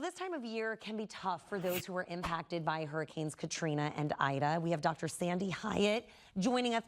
this time of year can be tough for those who were impacted by Hurricanes Katrina and Ida. We have Dr. Sandy Hyatt joining us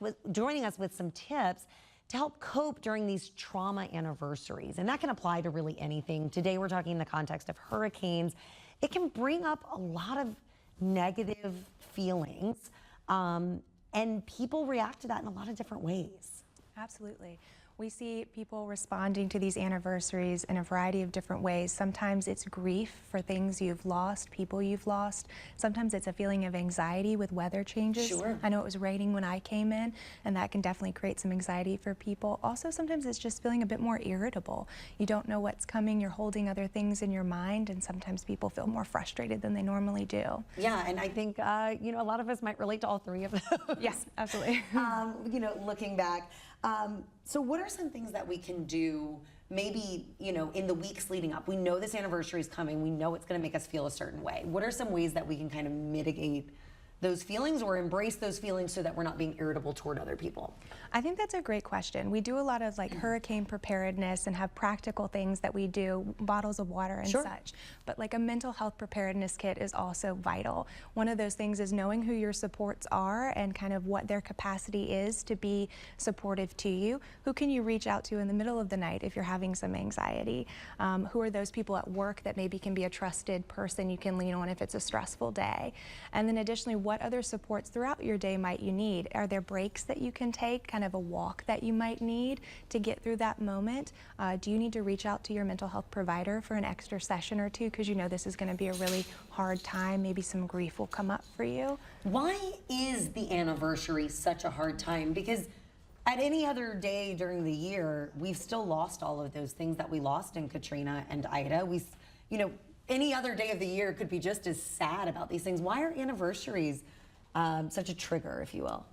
with some tips to help cope during these trauma anniversaries. And that can apply to really anything. Today we're talking in the context of hurricanes. It can bring up a lot of negative feelings, and people react to that in a lot of different ways. Absolutely. We see people responding to these anniversaries in a variety of different ways. Sometimes it's grief for things you've lost, people you've lost. Sometimes it's a feeling of anxiety with weather changes. Sure. I know it was raining when I came in, and that can definitely create some anxiety for people. Also, sometimes it's just feeling a bit more irritable. You don't know what's coming, you're holding other things in your mind, and sometimes people feel more frustrated than they normally do. Yeah, and I think, you know, a lot of us might relate to all three of those. Yes, absolutely. You know, looking back. So what are some things that we can do maybe, you know, in the weeks leading up? We know this anniversary is coming. We know it's going to make us feel a certain way. What are some ways that we can kind of mitigate those feelings or embrace those feelings so that we're not being irritable toward other people? I think that's a great question. We do a lot of like hurricane preparedness and have practical things that we do, bottles of water and Sure. such. But like a mental health preparedness kit is also vital. One of those things is knowing who your supports are and kind of what their capacity is to be supportive to you. Who can you reach out to in the middle of the night if you're having some anxiety? Who are those people at work that maybe can be a trusted person you can lean on if it's a stressful day? And then additionally, what other supports throughout your day might you need? Are there breaks that you can take, kind of a walk that you might need to get through that moment? Do you need to reach out to your mental health provider for an extra session or two because you know this is going to be a really hard time? Maybe some grief will come up for you. Why is the anniversary such a hard time? Because at any other day during the year, we've still lost all of those things that we lost in Katrina and Ida. You know, any other day of the year could be just as sad about these things. Why are anniversaries such a trigger, if you will?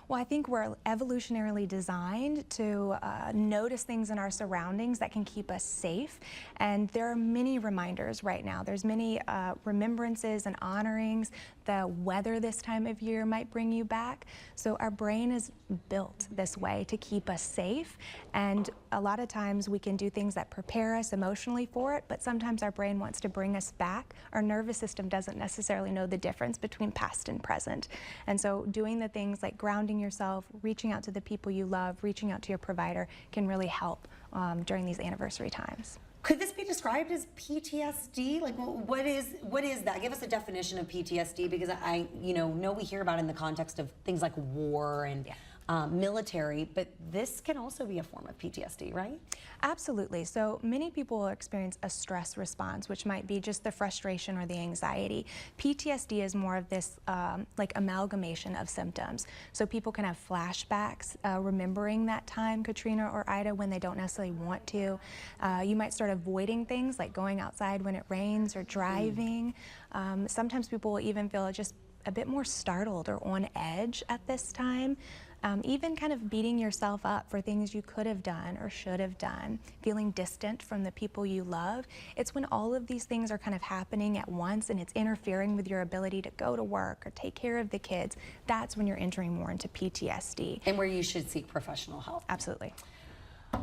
Well, I think we're evolutionarily designed to notice things in our surroundings that can keep us safe. And there are many reminders right now. There's many remembrances and honorings. The weather this time of year might bring you back. So our brain is built this way to keep us safe. And a lot of times we can do things that prepare us emotionally for it, but sometimes our brain wants to bring us back. Our nervous system doesn't necessarily know the difference between past and present. And so doing the things like grounding yourself, reaching out to the people you love, reaching out to your provider can really help during these anniversary times. Could this be described as PTSD? Like, what is that? Give us a definition of PTSD, because I know we hear about it in the context of things like war and military, but this can also be a form of PTSD, right? Absolutely. So many people experience a stress response, which might be just the frustration or the anxiety. PTSD is more of this like amalgamation of symptoms. So people can have flashbacks, remembering that time, Katrina or Ida, when they don't necessarily want to. You might start avoiding things like going outside when it rains or driving. Sometimes people will even feel just a bit more startled or on edge at this time. Even kind of beating yourself up for things you could have done or should have done, feeling distant from the people you love. It's when all of these things are kind of happening at once and it's interfering with your ability to go to work or take care of the kids. That's when you're entering more into PTSD. And where you should seek professional help. Absolutely.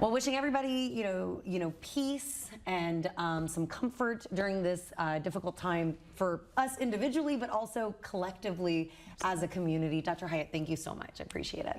Well, wishing everybody, you know, peace and some comfort during this difficult time for us individually, but also collectively as a community. Dr. Hyatt, thank you so much. I appreciate it.